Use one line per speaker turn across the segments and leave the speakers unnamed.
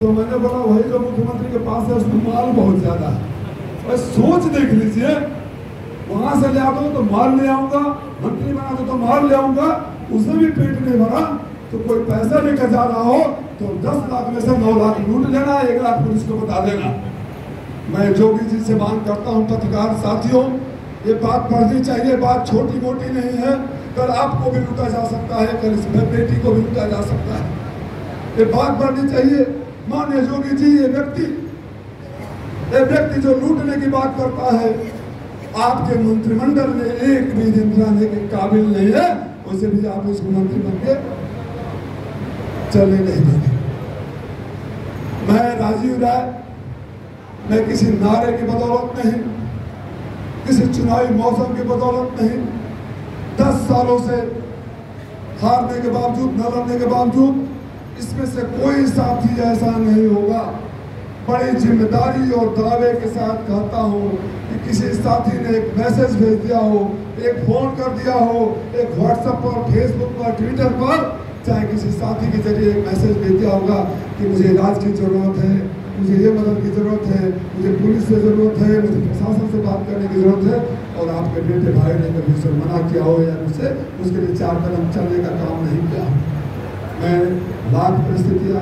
तो मैंने बोला वही जो मुख्यमंत्री के पास है उसमें माल बहुत ज्यादा है। और सोच देख लीजिए, वहां से ले आता हूँ तो माल ले आऊंगा, मंत्री बना तो माल ले आऊंगा, उससे भी पेट नहीं भरा तो कोई पैसा लेकर जा रहा हो तो 10 लाख में से 9 लाख लूट लेना, 1 लाख पुलिस को बता देना। मैं जोगी जी से मांग करता हूँ पत्रकार साथियों, ये बात पढ़नी चाहिए, बात छोटी मोटी नहीं है। कल आपको भी लूटा जा सकता है, कल इस बेटी को भी लूटा जा सकता है, ये बात पढ़नी चाहिए। माननीय जोगी जी, ये व्यक्ति जो लूटने की बात करता है, आपके मंत्रिमंडल में एक भी दिन जाने के काबिल नहीं है, उसे भी आप उसको मंत्री बन के चले नहीं देंगे। मैं राजीव राय, मैं किसी नारे की बदौलत नहीं, किसी चुनावी मौसम की बदौलत नहीं, 10 सालों से हारने के बावजूद, न लड़ने के बावजूद, इसमें से कोई साथी ऐसा नहीं होगा। बड़ी जिम्मेदारी और दावे के साथ कहता हूं कि किसी साथी ने एक मैसेज भेज दिया हो, एक फोन कर दिया हो, एक व्हाट्सएप पर, फेसबुक पर, ट्विटर पर, चाहे किसी साथी के जरिए एक मैसेज भेज दिया होगा कि मुझे इलाज की जरूरत है, मुझे ये मदद की जरूरत है, मुझे पुलिस से जरूरत है, मुझे प्रशासन से बात करने की जरूरत है, और आपके बेटे भाई ने कभी उसे मना किया हो या मुझसे उसके लिए 4 कदम चलने का काम नहीं किया। मैं लाख परिस्थितियाँ,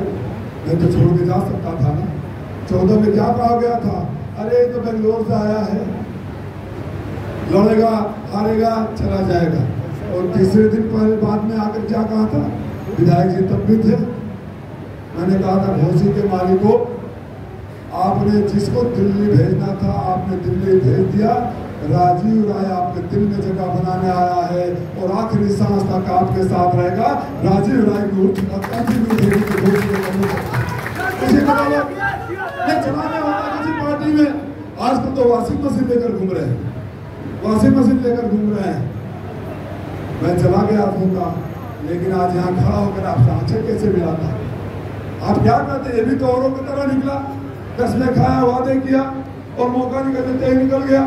मैं तो छोड़ के जा सकता था ना। 14 में क्या कहा गया था, अरे तो बेंगलोर से आया है, लड़ेगा हारेगा चला जाएगा। और तीसरे दिन पहले बाद में आकर क्या कहा था, विधायक जी तब भी थे, मैंने कहा था घोसी के मालिकों, आपने जिसको दिल्ली भेजना था आपने दिल्ली भेज दिया, राजीव राय आपके दिल में जगह बनाने आया है और आखिरी सांस तक आपके साथ रहेगा। राजीव राय को चलाने वाला किसी पार्टी में आजकल तो वॉशिंग मशीन लेकर घूम रहे हैं, वॉशिंग मशीन लेकर घूम रहे हैं। मैं चला गया होगा, लेकिन आज यहाँ खड़ा होकर आपसे आंखें कैसे मिलाता, आप क्या कहते, ये भी तो औरों की तरह निकला, कसमें खाया, वादे किया और मौका निकल देते ही निकल गया।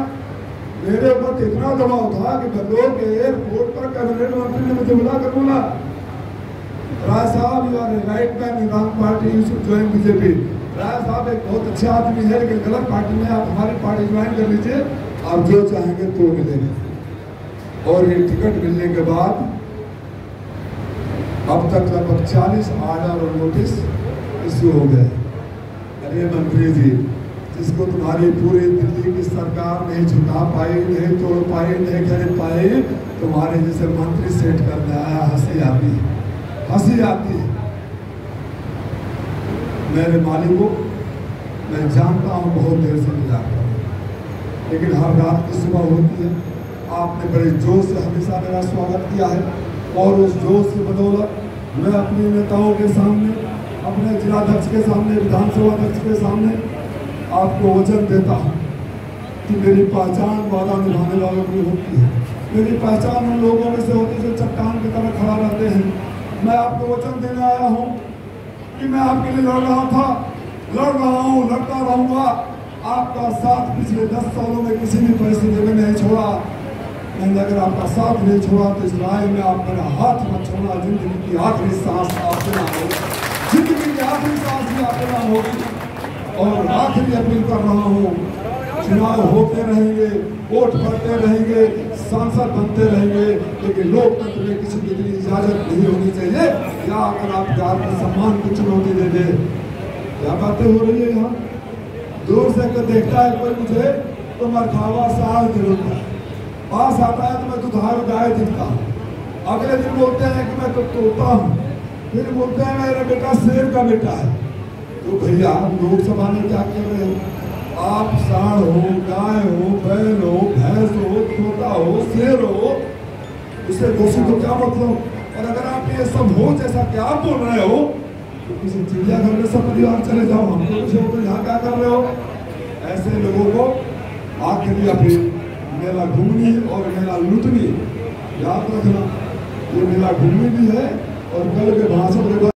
मेरे ऊपर इतना दबाव था कि बेंगलोर के एयरपोर्ट पर कैबिनेट मंत्री ने मुझे बुलाकर बोला, राय साहब you are a right man in wrong party, you should join BJP. Rai साहब एक बहुत अच्छे आदमी है, लेकिन गलत पार्टी में, आप हमारी पार्टी ज्वाइन कर लीजिए, आप जो चाहेंगे तो मिलेंगे। और ये टिकट मिलने के बाद अब तक लगभग 40 आर्डर और नोटिस इश्यू हो गए। अरे मंत्री जी, जिसको तुम्हारी पूरी दिल्ली की सरकार नहीं झुका पाई, नहीं तोड़ पाई, नहीं खरीद पाई, तुम्हारे जैसे मंत्री सेट करने आया, हंसी आती है, हंसी आती है। मेरे मालिकों, मैं जानता हूँ बहुत देर से गुजारता हूँ, लेकिन हर रात की सुबह होती है। आपने बड़े जोश से हमेशा मेरा स्वागत किया है और उस जोश की बदौलत मैं अपने नेताओं के सामने, अपने जिलाध्यक्ष के सामने, विधानसभा अध्यक्ष के सामने आपको वचन देता हूँ कि मेरी पहचान वादा निभाने वालों की होती है। मेरी पहचान उन लोगों में से होती है जो चट्टान की तरह खड़ा रहते हैं। मैं आपको वचन देने आया हूँ कि मैं आपके लिए लड़ रहा था, लड़ रहा हूँ, लड़ता रहूँगा। आपका साथ पिछले 10 सालों में किसी भी परिस्थिति में नहीं छोड़ा। मैंने अगर आपका साथ नहीं छोड़ा तो इस राय में आप मेरा हाथ मत छोड़ना। जिंदगी की आखिरी सांस आपके नाम होगी, जिंदगी की आखिरी सांस भी आपके नाम होगी। और आखिरी अपील कर रहा हूँ, चुनाव होते रहेंगे, वोट पड़ते रहेंगे, सांसद बनते रहेंगे, लेकिन लोकतंत्र में किसी के लिए इजाजत नहीं होनी चाहिए या अगर आप जात के सम्मान को चुनौती दे दे। क्या बातें हो रही है यहाँ, दूर से अगर देखता है कोई मुझे तो मरखावा साल दिखता है, पास आता है तो मैं दुधारू गाय दिखता हूँ। अगले दिन बोलते हैं कि मैं तो तोता हूँ, फिर बोलते हैं मेरा बेटा शेर का बेटा है। तो भैया लोकसभा में क्या कर रहे हो आप, सांड हो, गाय हो, बैल हो, भैंस हो, तोता हो, शेर हो, उससे दोषी को क्या मतलब। और अगर आप ये सब हो जैसा कि आप बोल रहे हो तो किसी चिड़ियाघर में सब परिवार चले जाओ, हमको पूछो तो यहाँ क्या कर रहे हो। ऐसे लोगों को आखिरी अपनी मेला घूमनी और मेला लूटनी याद रखना। ये मेला घूमनी भी है और कल के भाषण